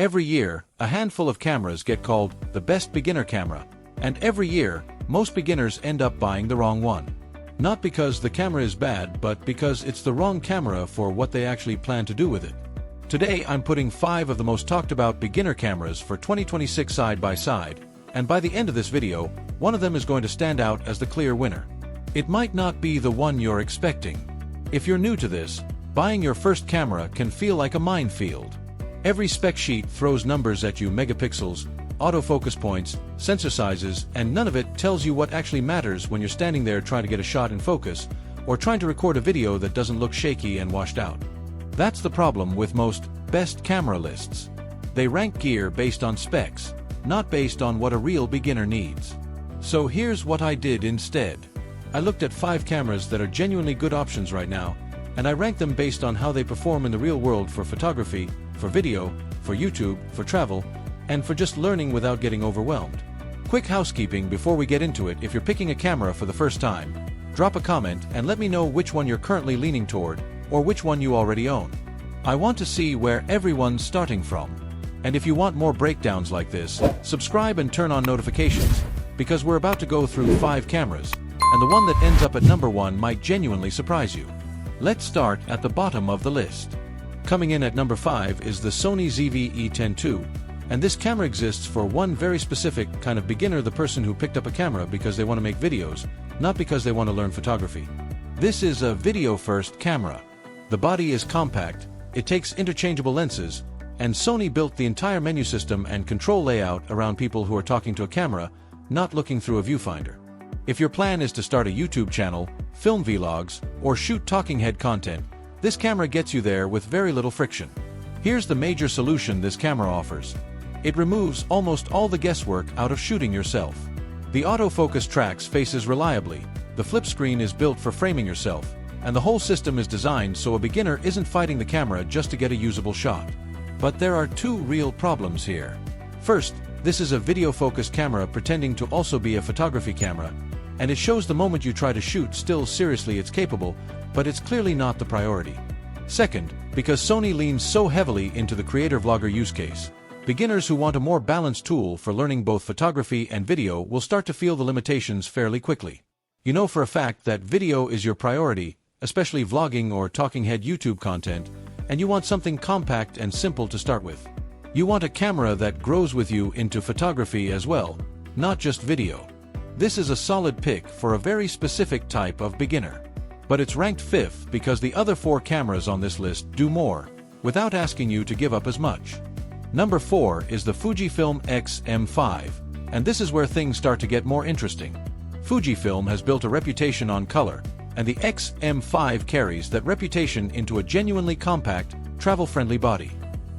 Every year, a handful of cameras get called the best beginner camera, and every year, most beginners end up buying the wrong one. Not because the camera is bad, but because it's the wrong camera for what they actually plan to do with it. Today I'm putting 5 of the most talked about beginner cameras for 2026 side by side, and by the end of this video, one of them is going to stand out as the clear winner. It might not be the one you're expecting. If you're new to this, buying your first camera can feel like a minefield. Every spec sheet throws numbers at you: megapixels, autofocus points, sensor sizes, and none of it tells you what actually matters when you're standing there trying to get a shot in focus, or trying to record a video that doesn't look shaky and washed out. That's the problem with most best camera lists. They rank gear based on specs, not based on what a real beginner needs. So here's what I did instead. I looked at 5 cameras that are genuinely good options right now, and I ranked them based on how they perform in the real world for photography, for video, for YouTube, for travel, and for just learning without getting overwhelmed. Quick housekeeping before we get into it: if you're picking a camera for the first time, drop a comment and let me know which one you're currently leaning toward, or which one you already own. I want to see where everyone's starting from. And if you want more breakdowns like this, subscribe and turn on notifications, because we're about to go through 5 cameras, and the one that ends up at number 1 might genuinely surprise you. Let's start at the bottom of the list. Coming in at number 5 is the Sony ZV-E10 II, and this camera exists for one very specific kind of beginner: the person who picked up a camera because they want to make videos, not because they want to learn photography. This is a video-first camera. The body is compact, it takes interchangeable lenses, and Sony built the entire menu system and control layout around people who are talking to a camera, not looking through a viewfinder. If your plan is to start a YouTube channel, film vlogs, or shoot talking head content, this camera gets you there with very little friction. Here's the major solution this camera offers. It removes almost all the guesswork out of shooting yourself. The autofocus tracks faces reliably, the flip screen is built for framing yourself, and the whole system is designed so a beginner isn't fighting the camera just to get a usable shot. But there are 2 real problems here. First, this is a video-focused camera pretending to also be a photography camera, and it shows the moment you try to shoot still. Seriously, it's capable, but it's clearly not the priority. Second, because Sony leans so heavily into the creator-vlogger use case, beginners who want a more balanced tool for learning both photography and video will start to feel the limitations fairly quickly. You know for a fact that video is your priority, especially vlogging or talking head YouTube content, and you want something compact and simple to start with. You want a camera that grows with you into photography as well, not just video. This is a solid pick for a very specific type of beginner. But it's ranked 5th because the other 4 cameras on this list do more, without asking you to give up as much. Number 4 is the Fujifilm X-M5, and this is where things start to get more interesting. Fujifilm has built a reputation on color, and the X-M5 carries that reputation into a genuinely compact, travel-friendly body.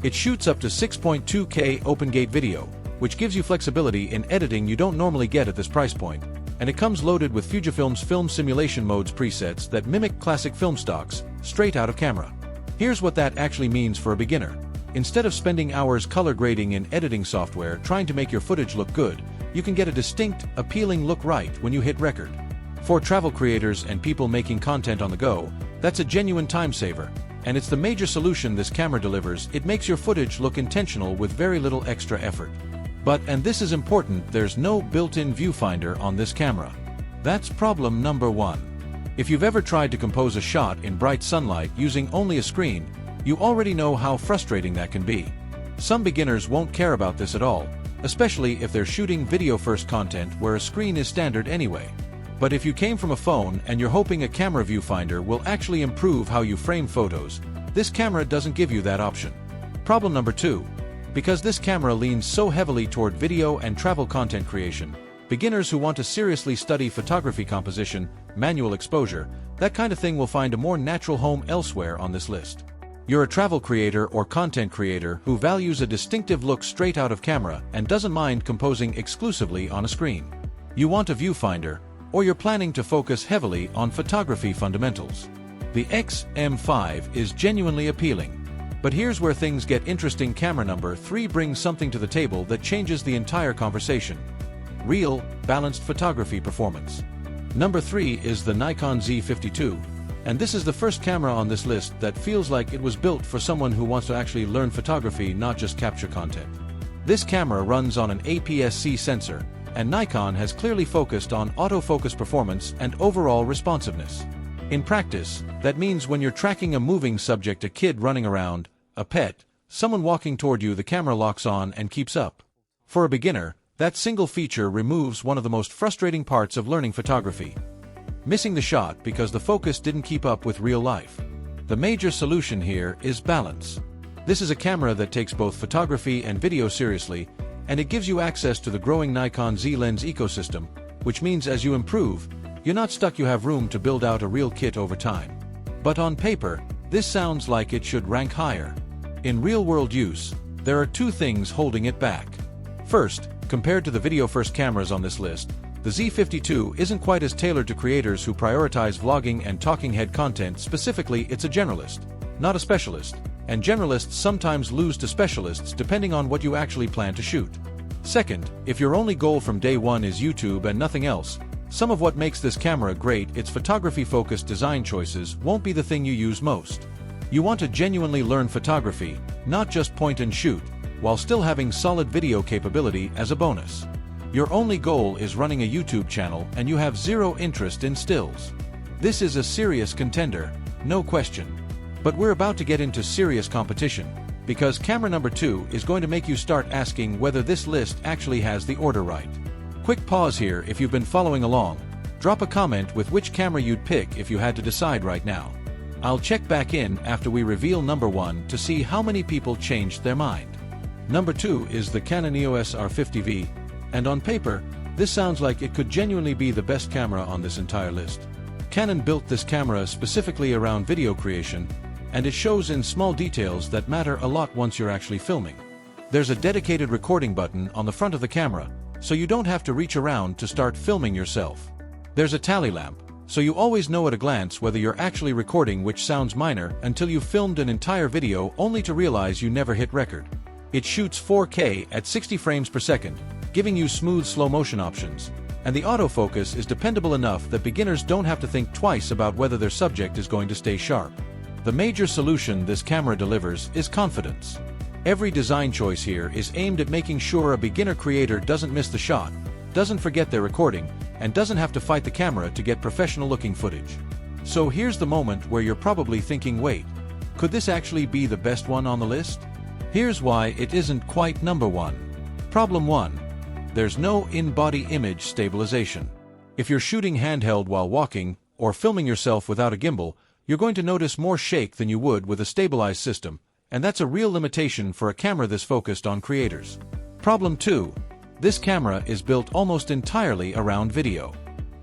It shoots up to 6.2K open-gate video, which gives you flexibility in editing you don't normally get at this price point, and it comes loaded with Fujifilm's film simulation modes presets that mimic classic film stocks, straight out of camera. Here's what that actually means for a beginner. Instead of spending hours color grading in editing software trying to make your footage look good, you can get a distinct, appealing look right when you hit record. For travel creators and people making content on the go, that's a genuine time saver, and it's the major solution this camera delivers. It makes your footage look intentional with very little extra effort. But, and this is important, there's no built-in viewfinder on this camera. That's problem number 1. If you've ever tried to compose a shot in bright sunlight using only a screen, you already know how frustrating that can be. Some beginners won't care about this at all, especially if they're shooting video-first content where a screen is standard anyway. But if you came from a phone and you're hoping a camera viewfinder will actually improve how you frame photos, this camera doesn't give you that option. Problem number 2. Because this camera leans so heavily toward video and travel content creation, beginners who want to seriously study photography composition, manual exposure, that kind of thing will find a more natural home elsewhere on this list. You're a travel creator or content creator who values a distinctive look straight out of camera and doesn't mind composing exclusively on a screen. You want a viewfinder, or you're planning to focus heavily on photography fundamentals. The X-M5 is genuinely appealing. But here's where things get interesting. Camera number 3 brings something to the table that changes the entire conversation. Real, balanced photography performance. Number 3 is the Nikon Z50 II, And this is the first camera on this list that feels like it was built for someone who wants to actually learn photography, not just capture content. This camera runs on an APS-C sensor, and Nikon has clearly focused on autofocus performance and overall responsiveness. In practice, that means when you're tracking a moving subject, a kid running around, a pet, someone walking toward you, the camera locks on and keeps up. For a beginner, that single feature removes one of the most frustrating parts of learning photography: missing the shot because the focus didn't keep up with real life. The major solution here is balance. This is a camera that takes both photography and video seriously, and it gives you access to the growing Nikon Z lens ecosystem, which means as you improve, you're not stuck, you have room to build out a real kit over time. But on paper, this sounds like it should rank higher. In real-world use, there are two things holding it back. First, compared to the video-first cameras on this list, the Z50 II isn't quite as tailored to creators who prioritize vlogging and talking head content. Specifically, it's a generalist, not a specialist, and generalists sometimes lose to specialists depending on what you actually plan to shoot. Second, if your only goal from day one is YouTube and nothing else, some of what makes this camera great, its photography-focused design choices, won't be the thing you use most. You want to genuinely learn photography, not just point and shoot, while still having solid video capability as a bonus. Your only goal is running a YouTube channel and you have zero interest in stills. This is a serious contender, no question. But we're about to get into serious competition, because camera number 2 is going to make you start asking whether this list actually has the order right. Quick pause here. If you've been following along, drop a comment with which camera you'd pick if you had to decide right now. I'll check back in after we reveal number 1 to see how many people changed their mind. Number 2 is the Canon EOS R50 V, and on paper, this sounds like it could genuinely be the best camera on this entire list. Canon built this camera specifically around video creation, and it shows in small details that matter a lot once you're actually filming. There's a dedicated recording button on the front of the camera, so you don't have to reach around to start filming yourself. There's a tally lamp, so you always know at a glance whether you're actually recording, which sounds minor until you've filmed an entire video only to realize you never hit record. It shoots 4K at 60 frames per second, giving you smooth slow motion options, and the autofocus is dependable enough that beginners don't have to think twice about whether their subject is going to stay sharp. The major solution this camera delivers is confidence. Every design choice here is aimed at making sure a beginner creator doesn't miss the shot, doesn't forget their recording, and doesn't have to fight the camera to get professional-looking footage. So here's the moment where you're probably thinking, wait, could this actually be the best one on the list? Here's why it isn't quite number 1. Problem 1. There's no in-body image stabilization. If you're shooting handheld while walking, or filming yourself without a gimbal, you're going to notice more shake than you would with a stabilized system, and that's a real limitation for a camera this focused on creators. Problem 2. This camera is built almost entirely around video.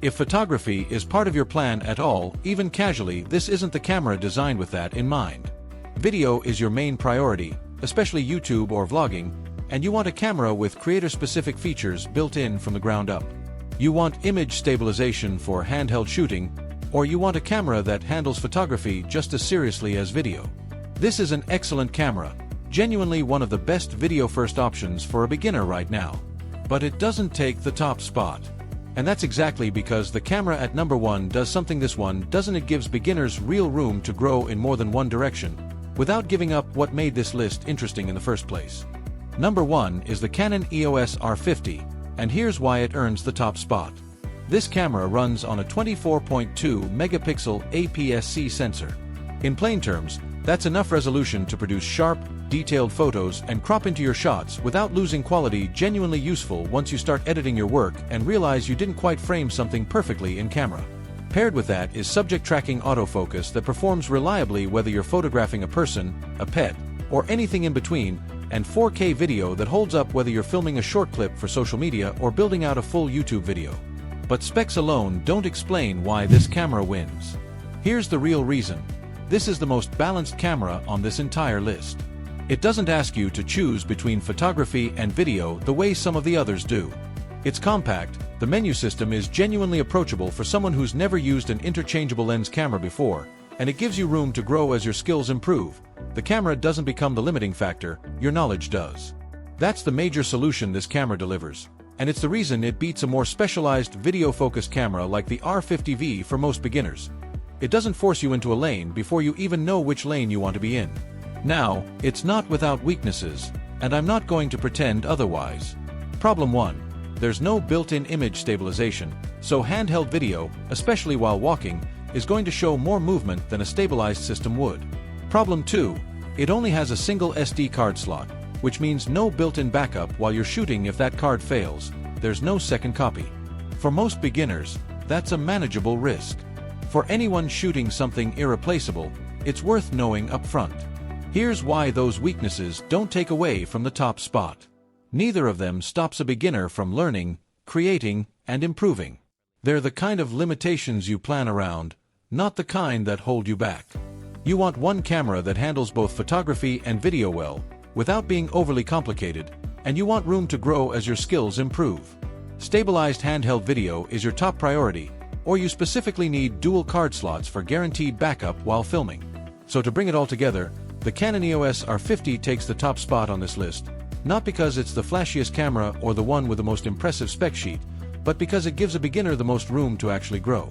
If photography is part of your plan at all, even casually, this isn't the camera designed with that in mind. Video is your main priority, especially YouTube or vlogging, and you want a camera with creator-specific features built in from the ground up. You want image stabilization for handheld shooting, or you want a camera that handles photography just as seriously as video. This is an excellent camera, genuinely one of the best video-first options for a beginner right now. But it doesn't take the top spot. And that's exactly because the camera at number 1 does something this one doesn't. It gives beginners real room to grow in more than one direction, without giving up what made this list interesting in the first place. Number 1 is the Canon EOS R50, and here's why it earns the top spot. This camera runs on a 24.2 megapixel APS-C sensor. In plain terms, that's enough resolution to produce sharp, detailed photos and crop into your shots without losing quality. Genuinely useful once you start editing your work and realize you didn't quite frame something perfectly in camera. Paired with that is subject tracking autofocus that performs reliably whether you're photographing a person, a pet, or anything in between, and 4K video that holds up whether you're filming a short clip for social media or building out a full YouTube video. But specs alone don't explain why this camera wins. Here's the real reason. This is the most balanced camera on this entire list. It doesn't ask you to choose between photography and video the way some of the others do. It's compact, the menu system is genuinely approachable for someone who's never used an interchangeable lens camera before, and it gives you room to grow as your skills improve. The camera doesn't become the limiting factor, your knowledge does. That's the major solution this camera delivers, and it's the reason it beats a more specialized video-focused camera like the R50 V for most beginners. It doesn't force you into a lane before you even know which lane you want to be in. Now, it's not without weaknesses, and I'm not going to pretend otherwise. Problem 1. There's no built-in image stabilization, so handheld video, especially while walking, is going to show more movement than a stabilized system would. Problem 2. It only has a single SD card slot, which means no built-in backup while you're shooting. If that card fails, there's no second copy. For most beginners, that's a manageable risk. For anyone shooting something irreplaceable, it's worth knowing up front. Here's why those weaknesses don't take away from the top spot. Neither of them stops a beginner from learning, creating, and improving. They're the kind of limitations you plan around, not the kind that hold you back. You want one camera that handles both photography and video well, without being overly complicated, and you want room to grow as your skills improve. Stabilized handheld video is your top priority, or you specifically need dual card slots for guaranteed backup while filming. So to bring it all together, the Canon EOS R50 takes the top spot on this list, not because it's the flashiest camera or the one with the most impressive spec sheet, but because it gives a beginner the most room to actually grow.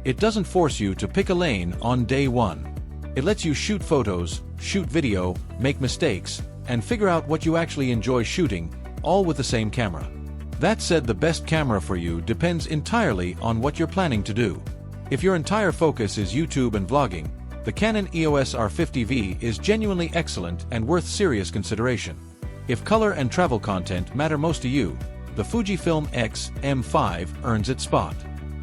It doesn't force you to pick a lane on day one. It lets you shoot photos, shoot video, make mistakes, and figure out what you actually enjoy shooting, all with the same camera. That said, the best camera for you depends entirely on what you're planning to do. If your entire focus is YouTube and vlogging, the Canon EOS R50 V is genuinely excellent and worth serious consideration. If color and travel content matter most to you, the Fujifilm X-M5 earns its spot.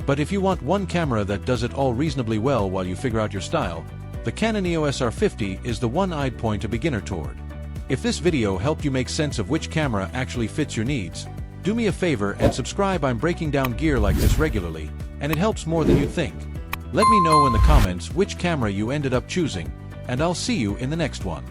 But if you want one camera that does it all reasonably well while you figure out your style, the Canon EOS R50 is the one I'd point a beginner toward. If this video helped you make sense of which camera actually fits your needs, do me a favor and subscribe. I'm breaking down gear like this regularly, and it helps more than you'd think. Let me know in the comments which camera you ended up choosing, and I'll see you in the next one.